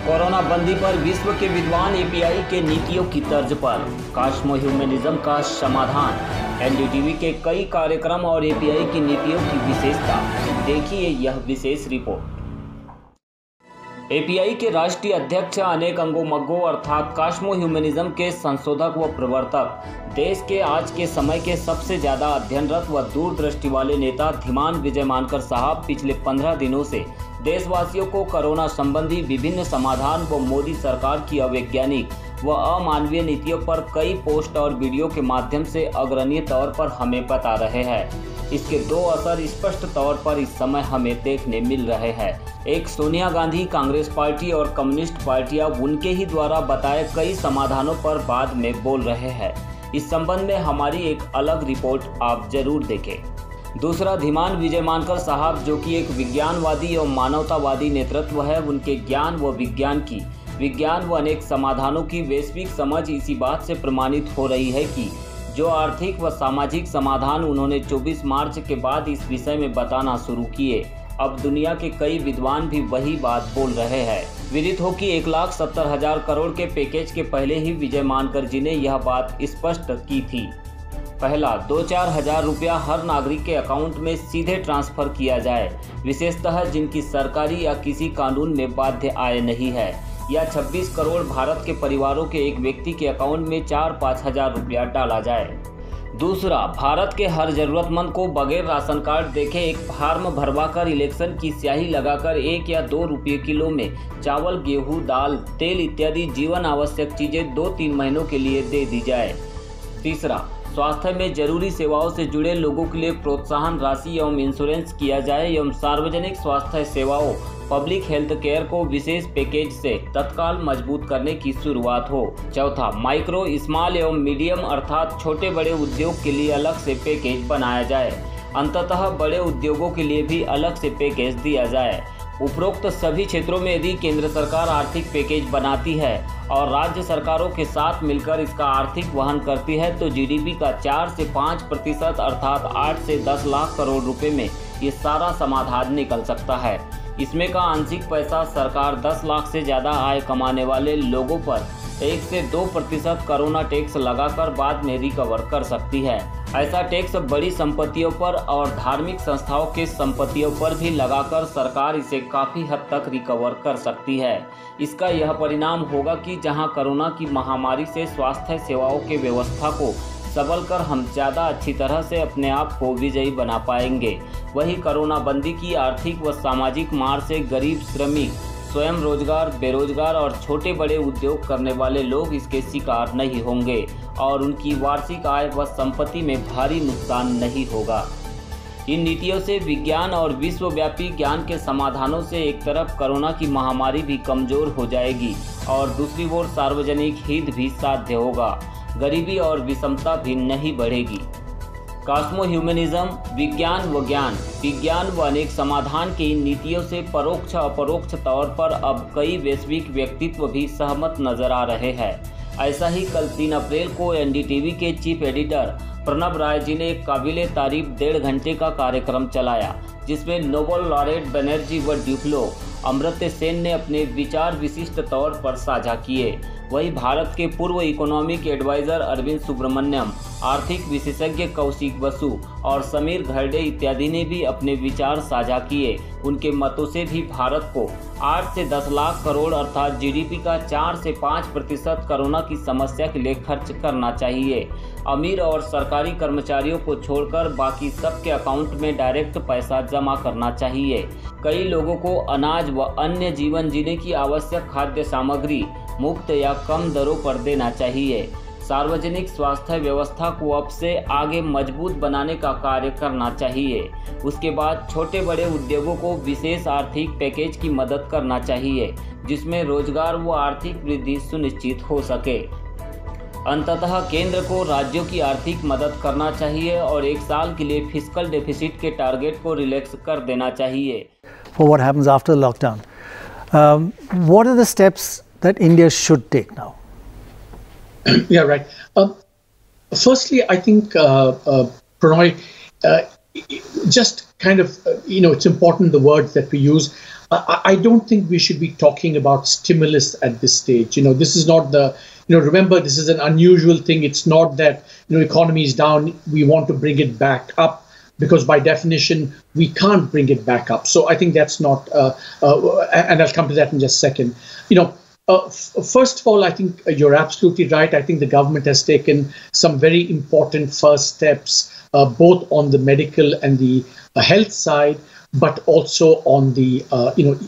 Corona बंदी पर विश्व के विद्वान एपीआई के नीतियों की तर्ज पर कास्मो ह्यूमनिज्म का समाधान। एनडीटीवी के कई कार्यक्रम और एपीआई की नीतियों की विशेषता, देखिए यह विशेष रिपोर्ट। एपीआई के राष्ट्रीय अध्यक्ष, अनेक अंगों मग्गों अर्थात कास्मो ह्यूमनिज्म के संशोधक व प्रवर्तक, देश के आज के समय के सबसे ज्यादा अध्ययनरत व दूरदृष्टि वाले नेता धीमान विजय मानकर साहब पिछले 15 दिनों से देशवासियों को कोरोना संबंधी विभिन्न समाधान व मोदी सरकार की अवैज्ञानिक व अमानवीय नीतियों पर कई पोस्ट और वीडियो के माध्यम से अग्रणीय तौर पर हमें बता रहे हैं। इसके दो असर स्पष्ट तौर पर इस समय हमें देखने मिल रहे हैं। एक, सोनिया गांधी कांग्रेस पार्टी और कम्युनिस्ट पार्टियां उनके ही द्वारा बताए कई समाधानों पर बाद में बोल रहे हैं। इस संबंध में हमारी एक अलग रिपोर्ट आप जरूर देखें। दूसरा, धीमान विजय मानकर साहब, जो कि एक विज्ञानवादी एवं मानवतावादी नेतृत्व है, उनके ज्ञान व विज्ञान व अनेक समाधानों की वैश्विक समझ इसी बात से प्रमाणित हो रही है कि जो आर्थिक व सामाजिक समाधान उन्होंने 24 मार्च के बाद इस विषय में बताना शुरू किए, अब दुनिया के कई विद्वान भी वही बात बोल रहे हैं। विदित हो कि 1,70,000 करोड़ के पैकेज के पहले ही विजय मानकर जी ने यह बात स्पष्ट की थी। पहला, 2-4 हज़ार रुपया हर नागरिक के अकाउंट में सीधे ट्रांसफर किया जाए, विशेषतः जिनकी सरकारी या किसी कानून में बाध्य आय नहीं है, या 26 करोड़ भारत के परिवारों के एक व्यक्ति के अकाउंट में 4-5 हज़ार रुपया डाला जाए। दूसरा, भारत के हर जरूरतमंद को बगैर राशन कार्ड देखे एक फार्म भरवाकर इलेक्शन की स्याही लगाकर 1 या 2 रुपये किलो में चावल, गेहूं, दाल, तेल इत्यादि जीवन आवश्यक चीजें 2-3 महीनों के लिए दे दी जाए। तीसरा, स्वास्थ्य में जरूरी सेवाओं से जुड़े लोगों के लिए प्रोत्साहन राशि एवं इंश्योरेंस किया जाए एवं सार्वजनिक स्वास्थ्य सेवाओं पब्लिक हेल्थ केयर को विशेष पैकेज से तत्काल मजबूत करने की शुरुआत हो। चौथा, माइक्रो, स्मॉल एवं मीडियम अर्थात छोटे बड़े उद्योग के लिए अलग से पैकेज बनाया जाए। अंततः बड़े उद्योगों के लिए भी अलग से पैकेज दिया जाए। उपरोक्त सभी क्षेत्रों में यदि केंद्र सरकार आर्थिक पैकेज बनाती है और राज्य सरकारों के साथ मिलकर इसका आर्थिक वहन करती है तो जीडीपी का 4 से 5% अर्थात 8 से 10 लाख करोड़ रुपए में ये सारा समाधान निकल सकता है। इसमें का आंशिक पैसा सरकार 10 लाख से ज़्यादा आय कमाने वाले लोगों पर 1 से 2% कोरोना टैक्स लगाकर बाद में रिकवर कर सकती है। ऐसा टैक्स बड़ी संपत्तियों पर और धार्मिक संस्थाओं के संपत्तियों पर भी लगाकर सरकार इसे काफ़ी हद तक रिकवर कर सकती है। इसका यह परिणाम होगा कि जहां कोरोना की महामारी से स्वास्थ्य सेवाओं के व्यवस्था को सबल कर हम ज़्यादा अच्छी तरह से अपने आप को विजयी बना पाएंगे, वही कोरोना बंदी की आर्थिक व सामाजिक मार से गरीब, श्रमिक, स्वयं रोजगार, बेरोजगार और छोटे बड़े उद्योग करने वाले लोग इसके शिकार नहीं होंगे और उनकी वार्षिक आय व संपत्ति में भारी नुकसान नहीं होगा। इन नीतियों से विज्ञान और विश्वव्यापी ज्ञान के समाधानों से एक तरफ कोरोना की महामारी भी कमजोर हो जाएगी और दूसरी ओर सार्वजनिक हित भी साध्य होगा, गरीबी और विषमता भी नहीं बढ़ेगी। कास्मो ह्यूमनिज्म, विज्ञान व अनेक समाधान की इन नीतियों से परोक्ष अपरोक्ष तौर पर अब कई वैश्विक व्यक्तित्व भी सहमत नजर आ रहे हैं। ऐसा ही कल 3 अप्रैल को एनडीटीवी के चीफ एडिटर प्रणब राय जी ने एक काबिले तारीफ 1.5 घंटे का कार्यक्रम चलाया, जिसमें नोबेल लॉरेट बनर्जी व ड्यूफ्लो अमर्त्य सेन ने अपने विचार विशिष्ट तौर पर साझा किए। वहीं भारत के पूर्व इकोनॉमिक एडवाइजर अरविंद सुब्रमण्यम, आर्थिक विशेषज्ञ कौशिक बसु और समीर घरडे इत्यादि ने भी अपने विचार साझा किए। उनके मतों से भी भारत को 8 से 10 लाख करोड़ अर्थात जीडीपी का 4 से 5% कोरोना की समस्या के लिए खर्च करना चाहिए। अमीर और सरकारी कर्मचारियों को छोड़कर बाकी सबके अकाउंट में डायरेक्ट पैसा जमा करना चाहिए। कई लोगों को अनाज व अन्य जीवन जीने की आवश्यक खाद्य सामग्री मुफ्त या कम दरों पर देना चाहिए। सार्वजनिक स्वास्थ्य व्यवस्था को अब से आगे मजबूत बनाने का कार्य करना चाहिए। उसके बाद छोटे बड़े उद्योगों को विशेष आर्थिक पैकेज की मदद करना चाहिए, जिसमें रोजगार व आर्थिक वृद्धि सुनिश्चित हो सके। अंततः केंद्र को राज्यों की आर्थिक मदद करना चाहिए और 1 साल के लिए फिस्कल डेफिसिट के टारगेट को रिलैक्स कर देना चाहिए। For what happens after the lockdown, what are the steps that India should take now? Yeah, right. Firstly, I think, Prannoy, just kind of, it's important the words that we use. I don't think we should be talking about stimulus at this stage. This is not remember, this is an unusual thing. It's not that, economy is down, we want to bring it back up, because by definition, we can't bring it back up. So I think that's not, and I'll come to that in just a second. First of all, I think you're absolutely right. I think the government has taken some very important first steps, both on the medical and the health side, but also on the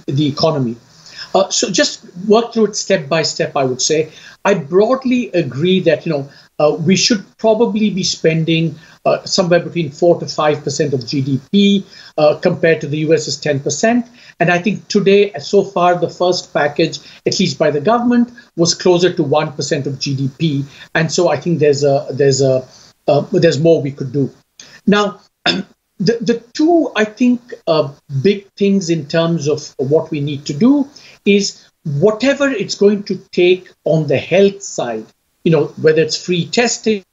the economy. So just work through it step by step, I would say. I broadly agree that we should probably be spending somewhere between 4 to 5% of GDP, compared to the US's 10%. And I think today, so far, the first package, at least by the government, was closer to 1% of GDP. And so I think there's more we could do. Now, the two, I think, big things in terms of what we need to do is whatever it's going to take on the health side, whether it's free testing,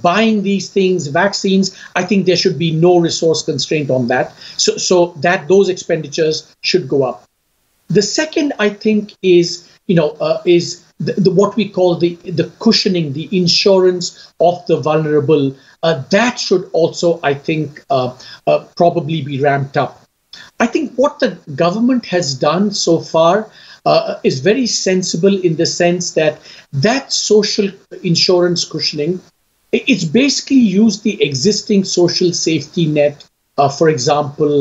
buying these things, vaccines, I think there should be no resource constraint on that. So that those expenditures should go up. The second, I think, is what we call the cushioning, the insurance of the vulnerable. That should also, I think, probably be ramped up. I think what the government has done so far is very sensible, in the sense that social insurance cushioning, it's basically used the existing social safety net, for example,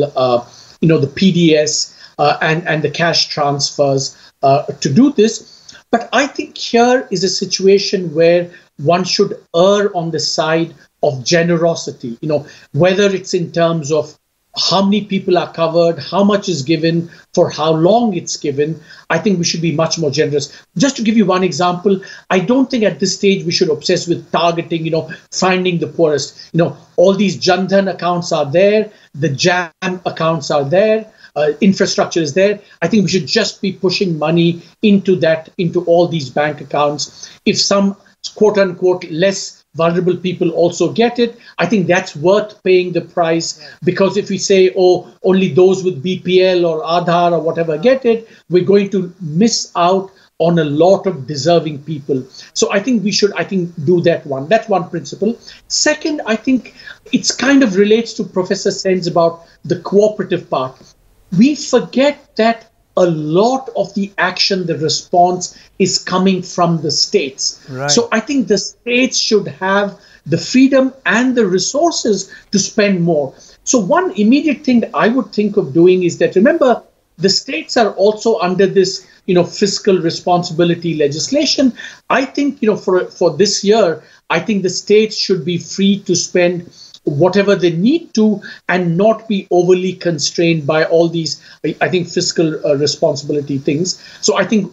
the PDS and the cash transfers to do this. But I think here is a situation where one should err on the side of generosity, whether it's in terms of how many people are covered, how much is given, for how long it's given. I think we should be much more generous. Just to give you one example, I don't think at this stage we should obsess with targeting, finding the poorest. All these Jan Dhan accounts are there, the JAM accounts are there, infrastructure is there. I think we should just be pushing money into all these bank accounts. If some quote unquote less vulnerable people also get it, I think that's worth paying the price. Because if we say, only those with BPL or Aadhaar or whatever get it, we're going to miss out on a lot of deserving people. So I think we should, do that one. That's one principle. Second, I think it's kind of relates to Professor Sen's about the cooperative part. We forget that a lot of the action, the response is coming from the states. Right. So I think the states should have the freedom and the resources to spend more. So one immediate thing that I would think of doing is that, remember, the states are also under this, fiscal responsibility legislation. I think, for this year, I think the states should be free to spend whatever they need to and not be overly constrained by all these, I think, fiscal responsibility things. So I think,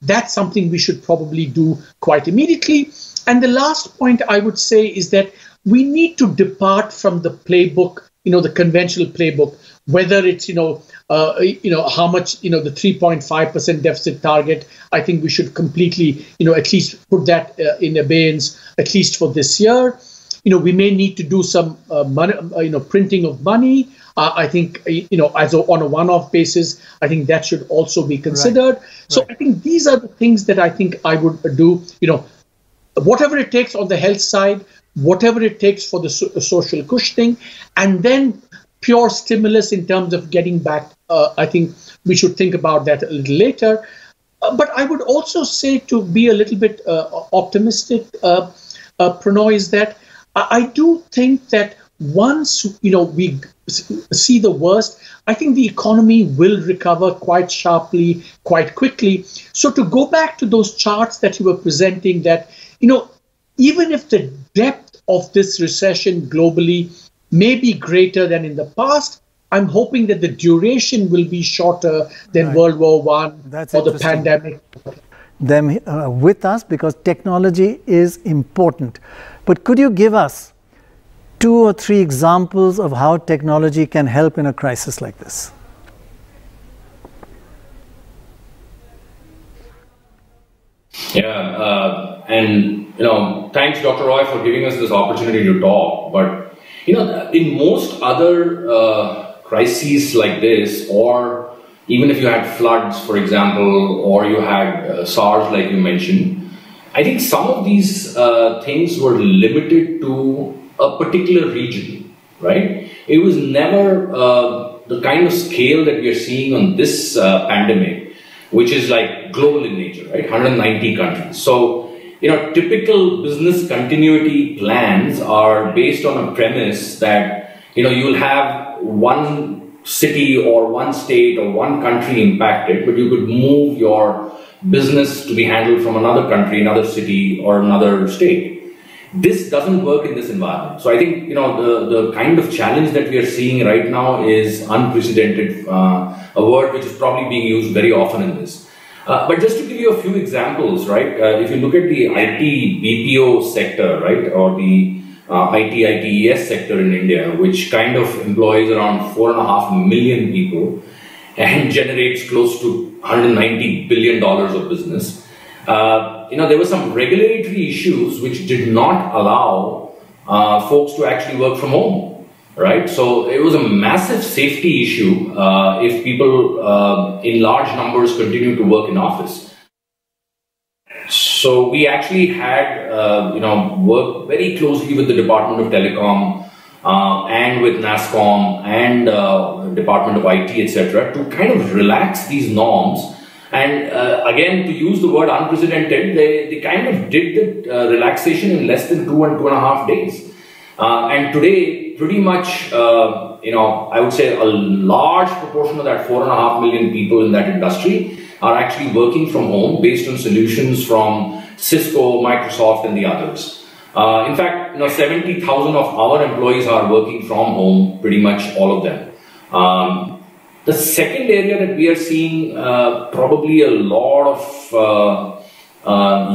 that's something we should probably do quite immediately. And the last point I would say is that we need to depart from the playbook, the conventional playbook, whether it's, how much, the 3.5% deficit target. I think we should completely, at least put that in abeyance, at least for this year. We may need to do some money, printing of money. I think, on a one-off basis, I think that should also be considered. Right. So I think these are the things that I think I would do, whatever it takes on the health side, whatever it takes for the social cushioning, and then pure stimulus in terms of getting back. I think we should think about that a little later. But I would also say, to be a little bit optimistic, Pranoy, is that I do think that once, we see the worst, I think the economy will recover quite sharply, quite quickly. So to go back to those charts that you were presenting, that, even if the depth of this recession globally may be greater than in the past, I'm hoping that the duration will be shorter than World War I or the pandemic. Them with us, because technology is important. But could you give us 2 or 3 examples of how technology can help in a crisis like this? Yeah, and thanks, Dr. Roy, for giving us this opportunity to talk. But in most other crises like this, or even if you had floods, for example, or you had SARS, like you mentioned, I think some of these things were limited to a particular region, right? It was never the kind of scale that we are seeing on this pandemic, which is like global in nature, right? 190 countries. So, typical business continuity plans are based on a premise that, you'll have one city or one state or one country impacted, but you could move your business to be handled from another country, another city, or another state. This doesn't work in this environment. So I think, the kind of challenge that we are seeing right now is unprecedented, a word which is probably being used very often in this. But just to give you a few examples, right, if you look at the IT BPO sector, right, or the ITES sector in India, which kind of employs around 4.5 million people and generates close to $190 billion of business. There were some regulatory issues which did not allow folks to actually work from home, right? So it was a massive safety issue if people in large numbers continue to work in office. So we actually had, worked very closely with the Department of Telecom and with NASSCOM and Department of IT, etc., to kind of relax these norms. And again, to use the word unprecedented, they kind of did the relaxation in less than 2.5 days. And today, pretty much, I would say a large proportion of that 4.5 million people in that industry are actually working from home based on solutions from Cisco, Microsoft, and the others. In fact, 70,000 of our employees are working from home, pretty much all of them. The second area that we are seeing probably a lot of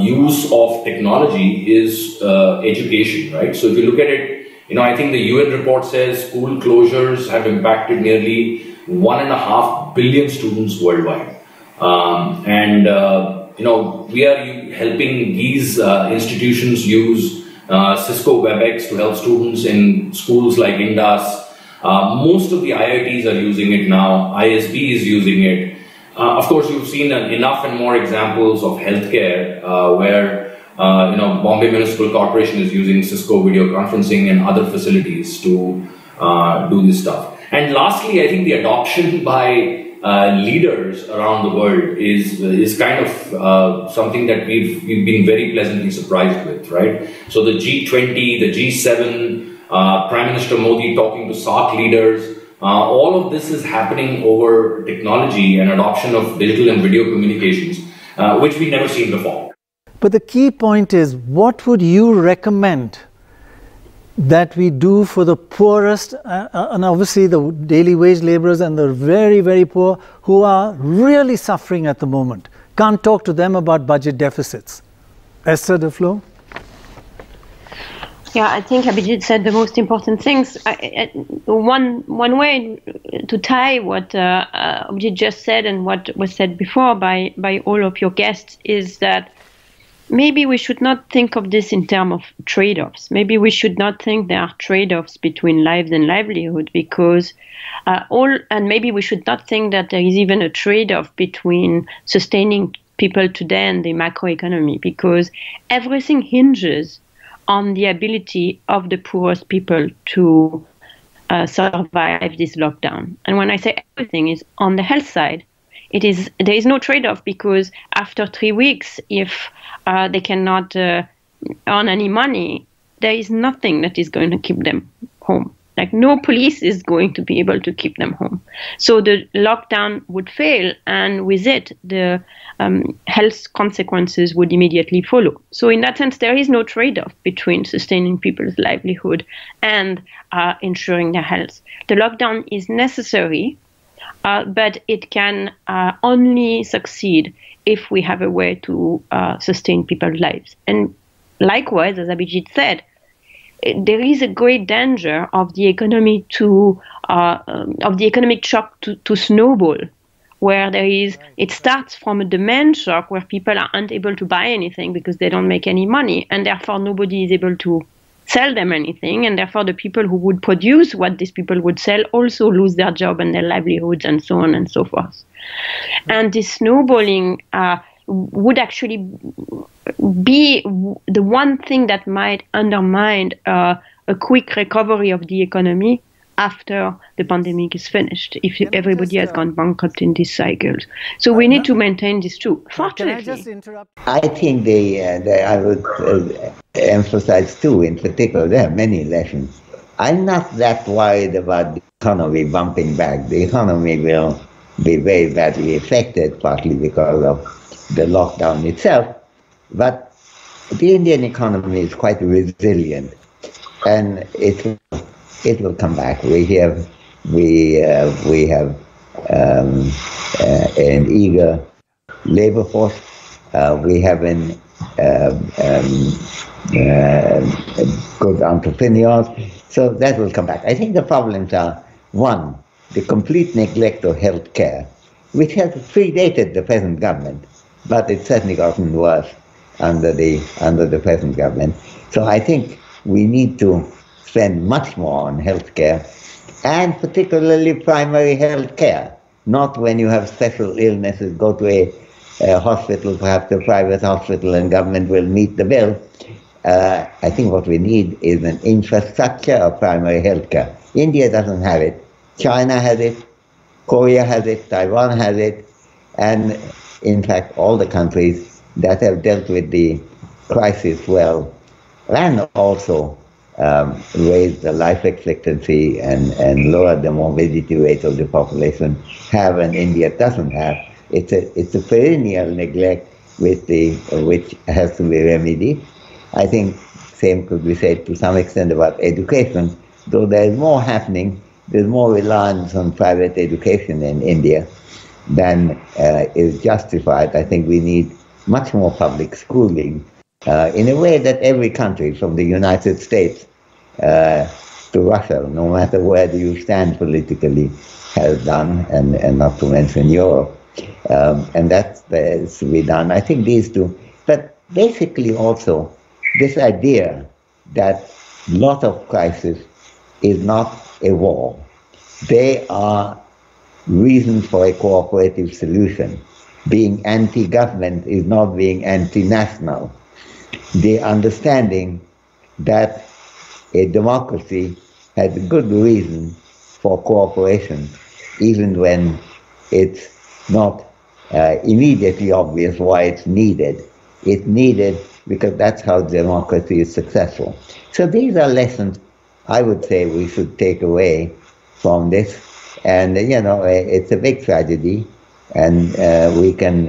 use of technology is education, right? So if you look at it, I think the UN report says school closures have impacted nearly 1.5 billion students worldwide. We are helping these institutions use Cisco WebEx to help students in schools like Indus. Most of the IITs are using it now. ISB is using it. Of course, you've seen enough and more examples of healthcare where Bombay Municipal Corporation is using Cisco video conferencing and other facilities to do this stuff. And lastly, I think the adoption by leaders around the world is kind of something that we've been very pleasantly surprised with, right? So the G20, the G7, Prime Minister Modi talking to SAARC leaders, all of this is happening over technology and adoption of digital and video communications, which we've never seen before. But the key point is, what would you recommend that we do for the poorest, and obviously the daily wage laborers and the very, very poor who are really suffering at the moment? Can't talk to them about budget deficits. Esther Duflo? Yeah, I think Abhijit said the most important things. One way to tie what Abhijit just said and what was said before by all of your guests is that maybe we should not think of this in terms of trade-offs. Maybe we should not think there are trade-offs between lives and livelihood, because and maybe we should not think that there is even a trade-off between sustaining people today and the macroeconomy, because everything hinges on the ability of the poorest people to survive this lockdown. And when I say everything is on the health side, there is no trade-off, because after 3 weeks, if they cannot earn any money, there is nothing that is going to keep them home. Like, no police is going to be able to keep them home. So the lockdown would fail, and with it, the health consequences would immediately follow. So in that sense, there is no trade-off between sustaining people's livelihood and ensuring their health. The lockdown is necessary, but it can only succeed if we have a way to sustain people's lives. And likewise, as Abhijit said, there is a great danger of the economy of the economic shock to snowball, where it starts from a demand shock where people are unable to buy anything because they don't make any money, and therefore nobody is able to sell them anything, and therefore the people who would produce what these people would sell also lose their job and their livelihoods and so on and so forth. And this snowballing would actually be the one thing that might undermine a quick recovery of the economy after the pandemic is finished, if everybody has gone bankrupt in these cycles. So we need to maintain this too. Fortunately. Can I just interrupt? I think I would emphasize too, in particular, there are many lessons. I'm not that worried about the economy bumping back. The economy will be very badly affected, partly because of the lockdown itself, but the Indian economy is quite resilient, and it will come back. We have an eager labor force. We have good entrepreneurs, so that will come back. I think the problems are, one, the complete neglect of health care, which has predated the present government, but it's certainly gotten worse under the present government. So I think we need to spend much more on health care, and particularly primary health care. Not when you have special illnesses, go to a hospital, perhaps a private hospital, and government will meet the bill. I think what we need is an infrastructure of primary health care. India doesn't have it. China has it. Korea has it. Taiwan has it. And in fact, all the countries that have dealt with the crisis well, and also raised the life expectancy and lowered the morbidity rate of the population, have, and India doesn't have. It's a perennial neglect which has to be remedied. I think same could be said to some extent about education, though there is more happening. There's more reliance on private education in India than is justified. I think we need much more public schooling in a way that every country, from the United States to Russia, no matter where you stand politically, has done, and not to mention Europe. And that's to be done. I think these two, but basically also this idea that a lot of crisis is not a war. They are reasons for a cooperative solution. Being anti-government is not being anti-national. The understanding that a democracy has a good reason for cooperation, even when it's not immediately obvious why it's needed. It's needed because that's how democracy is successful. So these are lessons I would say we should take away from this. And, it's a big tragedy, and we can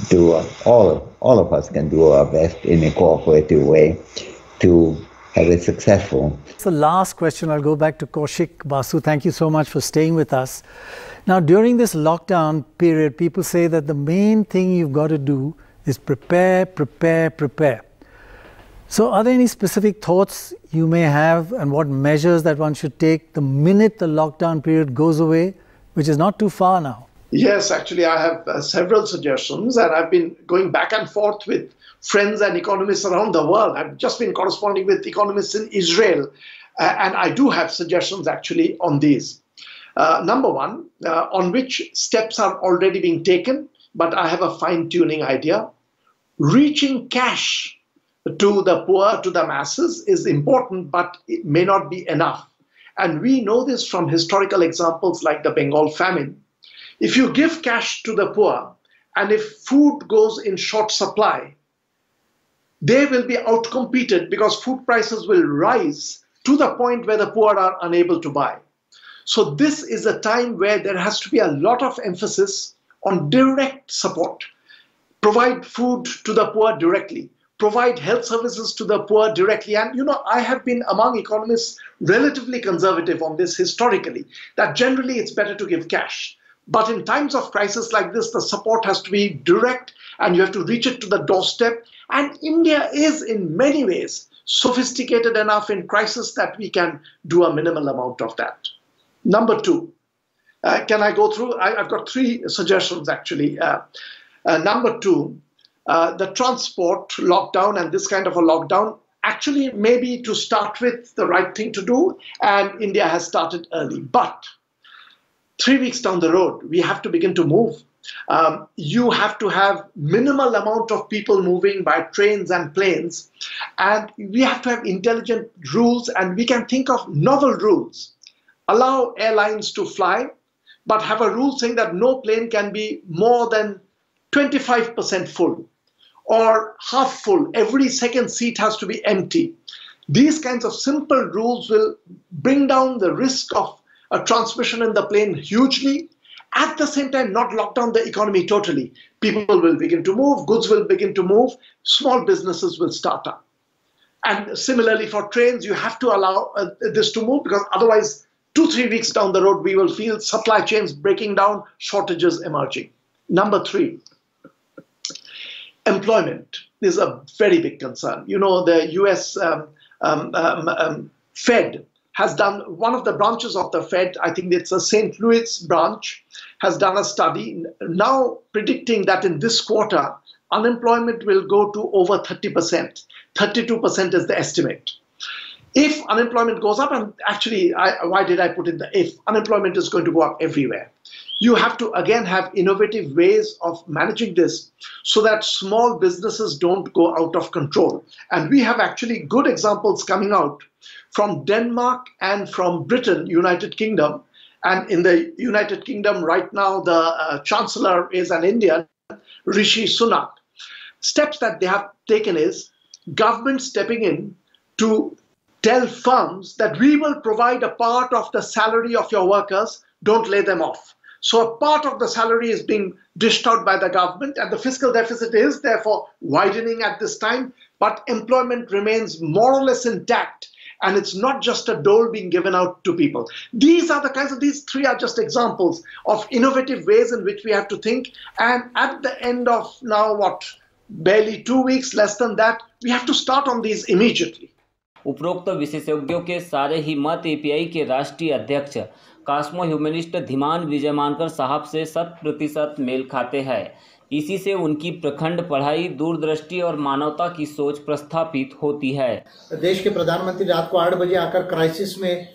do, all of us can do our best in a cooperative way to have it successful. So last question, I'll go back to Kaushik. Basu, thank you so much for staying with us. Now, during this lockdown period, people say that the main thing you've got to do is prepare. So are there any specific thoughts you may have, and what measures that one should take the minute the lockdown period goes away, which is not too far now? Yes, actually, I have several suggestions, and I've been going back and forth with friends and economists around the world. I've just been corresponding with economists in Israel, and I do have suggestions actually on these. Number one, on which steps are already being taken, but I have a fine-tuning idea. Reaching cash to the poor, to the masses, is important, but it may not be enough. And we know this from historical examples like the Bengal famine. If you give cash to the poor, and if food goes in short supply, they will be outcompeted because food prices will rise to the point where the poor are unable to buy. So this is a time where there has to be a lot of emphasis on direct support. Provide food to the poor directly. Provide health services to the poor directly. And I have been among economists relatively conservative on this historically, that generally it's better to give cash. But in times of crisis like this, the support has to be direct, and you have to reach it to the doorstep. And India is in many ways sophisticated enough in crisis that we can do a minimal amount of that. Number two, can I go through? I've got three suggestions actually. Number two, the transport lockdown, and this kind of a lockdown actually maybe to start with the right thing to do, and India has started early. But 3 weeks down the road, we have to begin to move. You have to have minimal amount of people moving by trains and planes, and we have to have intelligent rules, and we can think of novel rules. Allow airlines to fly, but have a rule saying that no plane can be more than 25% full or half full. Every second seat has to be empty. These kinds of simple rules will bring down the risk of a transmission in the plane hugely. At the same time, not lock down the economy totally. People will begin to move, goods will begin to move, small businesses will start up. And similarly for trains, you have to allow this to move, because otherwise 2-3 weeks down the road, we will feel supply chains breaking down, shortages emerging. Number 3, employment is a very big concern. You know, the US Fed has done, one of the branches of the Fed, I think it's a St. Louis branch, has done a study now predicting that in this quarter, unemployment will go to over 30%. 32% is the estimate. If unemployment goes up, and actually, why did I put in the if? Unemployment is going to go up everywhere. You have to, again, have innovative ways of managing this so that small businesses don't go out of control. And we have actually good examples coming out from Denmark and from Britain, United Kingdom. And in the United Kingdom right now, the Chancellor is an Indian, Rishi Sunak. Steps that they have taken is government stepping in to tell firms that we will provide a part of the salary of your workers, don't lay them off. So a part of the salary is being dished out by the government, and the fiscal deficit is therefore widening at this time, but employment remains more or less intact, and it's not just a dole being given out to people. These are the kinds of, these 3 are just examples of innovative ways in which we have to think, and at the end of now, barely 2 weeks, less than that, we have to start on these immediately. उपरोक्त विशेषज्ञों के सारे ही मत API के राष्ट्रीय अध्यक्ष कास्मो humanist Dhiman विजय मानकर साहब से 100% मेल खाते हैं। इसी से उनकी प्रखंड पढ़ाई, दूरदृष्टि और मानवता की सोच प्रस्थापित होती है। देश के प्रधानमंत्री रात को 8 बजे आकर क्राइसिस में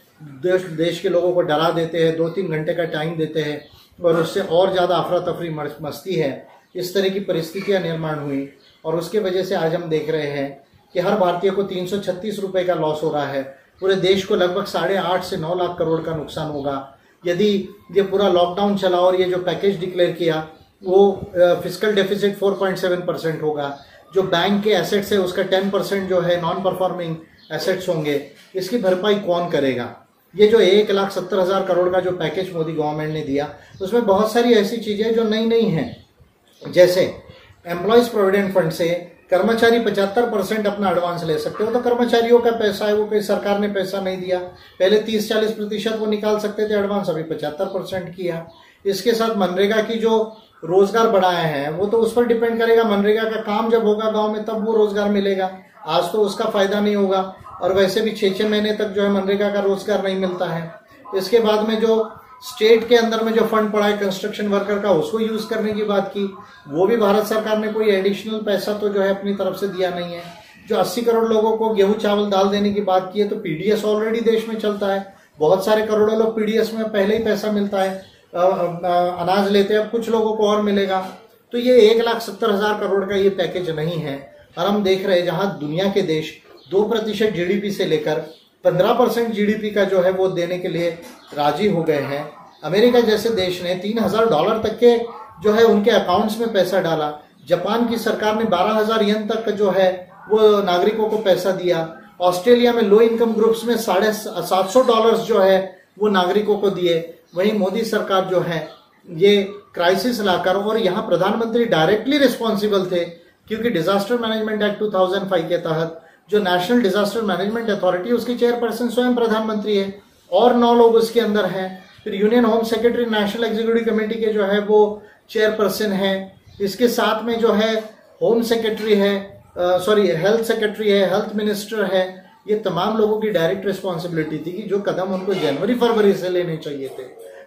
देश के लोगों को डरा देते हैं, 2-3 घंटे का टाइम देते हैं और उससे और ज़्यादा अफरा तफरी मस्ती है। इस तरह की परिस्थितियां निर्माण हुई और उसके वजह से आज हम देख रहे हैं कि हर भारतीय को 336 रुपए का लॉस हो रहा है। पूरे देश को लगभग 8.5 से 9 लाख करोड़ का नुकसान होगा यदि ये पूरा लॉकडाउन चला और ये जो पैकेज डिक्लेयर किया वो फिस्कल डेफिसिट 4.7% होगा। जो बैंक के एसेट्स है उसका 10% जो है नॉन परफॉर्मिंग एसेट्स होंगे, इसकी भरपाई कौन करेगा? ये जो 1,70,000 करोड़ का जो पैकेज मोदी गवर्नमेंट ने दिया उसमें बहुत सारी ऐसी चीजें जो नई हैं, जैसे एम्प्लॉयज प्रोविडेंट फंड से कर्मचारी 75% अपना एडवांस ले सकते हो, तो कर्मचारियों का पैसा है, वो कोई सरकार ने पैसा नहीं दिया। पहले 30-40% वो निकाल सकते थे एडवांस, अभी 75% किया। इसके साथ मनरेगा की जो रोजगार बढ़ाए हैं वो तो उस पर डिपेंड करेगा, मनरेगा का काम जब होगा गांव में तब वो रोजगार मिलेगा, आज तो उसका फायदा नहीं होगा और वैसे भी 6-6 महीने तक जो है मनरेगा का रोजगार नहीं मिलता है। इसके बाद में जो स्टेट के अंदर में जो फंड पड़ा है कंस्ट्रक्शन वर्कर का, उसको यूज करने की बात की, वो भी भारत सरकार ने कोई एडिशनल पैसा तो जो है अपनी तरफ से दिया नहीं है। जो 80 करोड़ लोगों को गेहूं चावल दाल देने की बात की है, तो पीडीएस ऑलरेडी देश में चलता है, बहुत सारे करोड़ों लोग पीडीएस में पहले ही पैसा मिलता है, अनाज लेते हैं, अब कुछ लोगों को और मिलेगा। तो ये 1,70,000 करोड़ का ये पैकेज नहीं है। और हम देख रहे हैं जहां दुनिया के देश 2% जीडीपी से लेकर 15% जीडीपी का जो है वो देने के लिए राजी हो गए हैं। अमेरिका जैसे देश ने $3,000 तक के जो है उनके अकाउंट्स में पैसा डाला। जापान की सरकार ने 12,000 येन तक जो है वो नागरिकों को पैसा दिया। ऑस्ट्रेलिया में लो इनकम ग्रुप्स में $750 जो है वो नागरिकों को दिए। वहीं मोदी सरकार जो है ये क्राइसिस लाकर, और यहाँ प्रधानमंत्री डायरेक्टली रिस्पॉन्सिबल थे क्योंकि डिजास्टर मैनेजमेंट एक्ट 2005 के तहत जो नेशनल डिजास्टर मैनेजमेंट अथॉरिटी उसकी चेयरपर्सन स्वयं प्रधानमंत्री है और 9 लोग उसके अंदर हैं। फिर union home secretary national executive committee के जो है वो चेयरपर्सन है। इसके साथ में जो है होम सेक्रेटरी है, हेल्थ सेक्रेटरी है, हेल्थ मिनिस्टर है। ये तमाम लोगों की डायरेक्ट रिस्पॉन्सिबिलिटी थी कि जो कदम उनको जनवरी-फरवरी से लेने चाहिए थे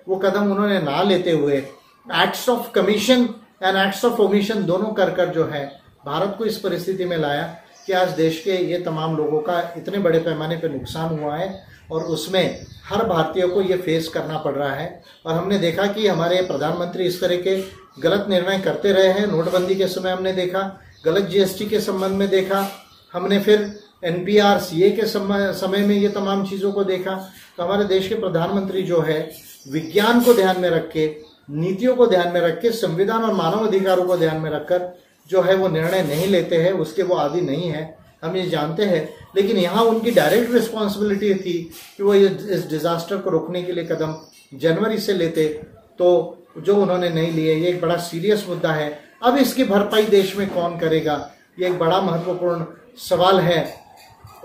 वो कदम उन्होंने ना लेते हुए acts of commission and acts of omission दोनों कर जो है भारत को इस परिस्थिति में लाया कि आज देश के ये तमाम लोगों का इतने बड़े पैमाने पर नुकसान हुआ है और उसमें हर भारतीय को ये फेस करना पड़ रहा है। और हमने देखा कि हमारे प्रधानमंत्री इस तरह के गलत निर्णय करते रहे हैं। नोटबंदी के समय हमने देखा, गलत जीएसटी के संबंध में देखा, हमने फिर एनपीआर सीए के समय में ये तमाम चीज़ों को देखा। तो हमारे देश के प्रधानमंत्री जो है विज्ञान को ध्यान में रख के, नीतियों को ध्यान में रख के, संविधान और मानव अधिकारों को ध्यान में रखकर जो है वो निर्णय नहीं लेते हैं, उसके वो आदी नहीं है, हम ये जानते हैं। लेकिन यहाँ उनकी डायरेक्ट रिस्पॉन्सिबिलिटी थी कि वो इस डिजास्टर को रोकने के लिए कदम जनवरी से लेते, तो जो उन्होंने नहीं लिए, ये एक बड़ा सीरियस मुद्दा है। अब इसकी भरपाई देश में कौन करेगा, ये एक बड़ा महत्वपूर्ण सवाल है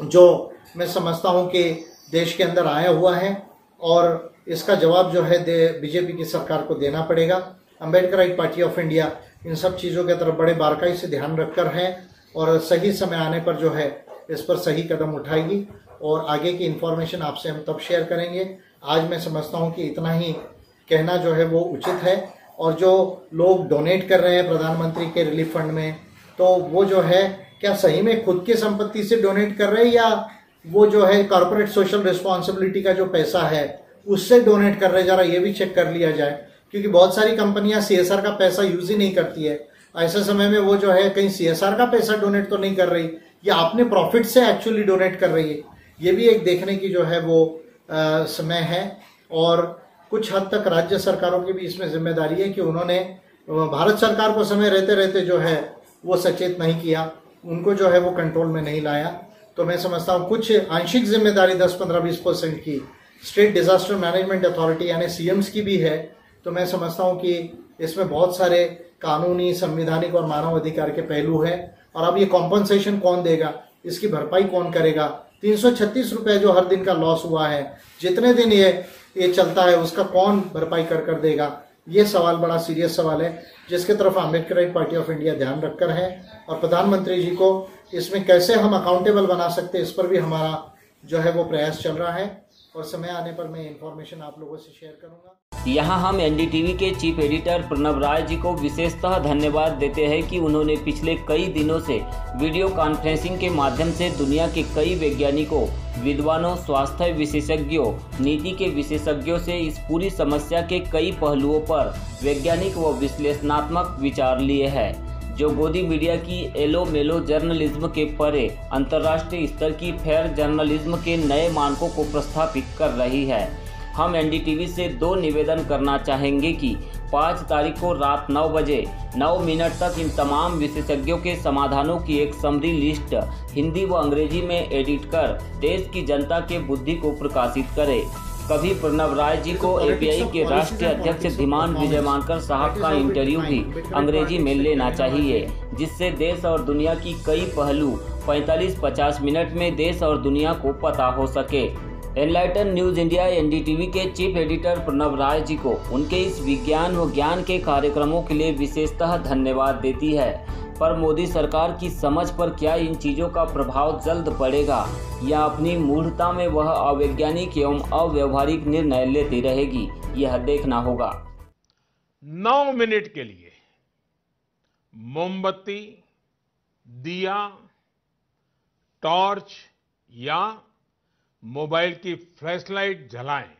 जो मैं समझता हूँ कि देश के अंदर आया हुआ है और इसका जवाब जो है बीजेपी की सरकार को देना पड़ेगा। Ambedkarite party of India in सब चीज़ों की तरफ बड़े बारकाई से ध्यान रखकर है और सही समय आने पर जो है इस पर सही कदम उठाएगी और आगे की इन्फॉर्मेशन आपसे हम तब शेयर करेंगे। आज मैं समझता हूँ कि इतना ही कहना जो है वो उचित है। और जो लोग डोनेट कर रहे हैं प्रधानमंत्री के रिलीफ फंड में, तो वो जो है क्या सही में खुद की संपत्ति से डोनेट कर रहे हैं या वो जो है कॉर्पोरेट सोशल रिस्पॉन्सिबिलिटी का जो पैसा है उससे डोनेट कर रहे हैं, जरा ये भी चेक कर लिया जाए। क्योंकि बहुत सारी कंपनियां सीएसआर का पैसा यूज ही नहीं करती है। ऐसे समय में वो जो है कहीं सीएसआर का पैसा डोनेट तो नहीं कर रही या अपने प्रॉफिट से एक्चुअली डोनेट कर रही है, ये भी एक देखने की जो है वो समय है। और कुछ हद तक राज्य सरकारों की भी इसमें जिम्मेदारी है कि उन्होंने भारत सरकार को समय रहते रहते जो है वो सचेत नहीं किया, उनको जो है वो कंट्रोल में नहीं लाया। तो मैं समझता हूँ कुछ आंशिक जिम्मेदारी 10-15-20% की स्टेट डिजास्टर मैनेजमेंट अथॉरिटी यानी सीएम्स की भी है। तो मैं समझता हूँ कि इसमें बहुत सारे कानूनी, संवैधानिक और मानव अधिकार के पहलू हैं। और अब ये कॉम्पनसेशन कौन देगा, इसकी भरपाई कौन करेगा, 336 रुपए जो हर दिन का लॉस हुआ है, जितने दिन ये चलता है उसका कौन भरपाई कर देगा, ये सवाल बड़ा सीरियस सवाल है जिसके तरफ अम्बेडकराइट पार्टी ऑफ इंडिया ध्यान रखकर है। और प्रधानमंत्री जी को इसमें कैसे हम अकाउंटेबल बना सकते हैं, इस पर भी हमारा जो है वो प्रयास चल रहा है और समय आने पर मैं इन्फॉर्मेशन आप लोगों से शेयर करूंगा। यहाँ हम एनडीटीवी के चीफ एडिटर प्रणव राय जी को विशेषतः धन्यवाद देते हैं कि उन्होंने पिछले कई दिनों से वीडियो कॉन्फ्रेंसिंग के माध्यम से दुनिया के कई वैज्ञानिकों, विद्वानों, स्वास्थ्य विशेषज्ञों, नीति के विशेषज्ञों से इस पूरी समस्या के कई पहलुओं पर वैज्ञानिक व विश्लेषणात्मक विचार लिए हैं, जो गोदी मीडिया की एलो मेलो जर्नलिज्म के परे अंतर्राष्ट्रीय स्तर की फेयर जर्नलिज्म के नए मानकों को प्रस्थापित कर रही है। हम एनडीटीवी से 2 निवेदन करना चाहेंगे कि 5 तारीख को रात 9 बजे 9 मिनट तक इन तमाम विशेषज्ञों के समाधानों की एक समरी लिस्ट हिंदी व अंग्रेजी में एडिट कर देश की जनता के बुद्धि को प्रकाशित करें। कभी प्रणव राय जी को एपीआई के राष्ट्रीय अध्यक्ष धीमान विजय मानकर साहब का इंटरव्यू भी अंग्रेजी में लेना चाहिए, जिससे देश और दुनिया की कई पहलू 45-50 मिनट में देश और दुनिया को पता हो सके। एनलाइटन न्यूज इंडिया एनडीटीवी के चीफ एडिटर प्रणव राय जी को उनके इस विज्ञान व ज्ञान के कार्यक्रमों के लिए विशेषतः धन्यवाद देती है। पर मोदी सरकार की समझ पर क्या इन चीज़ों का प्रभाव जल्द पड़ेगा या अपनी मूढ़ता में वह अवैज्ञानिक एवं अव्यवहारिक निर्णय लेती रहेगी, यह देखना होगा। 9 मिनट के लिए मोमबत्ती, दिया, टॉर्च या मोबाइल की फ्लैशलाइट जलाएं।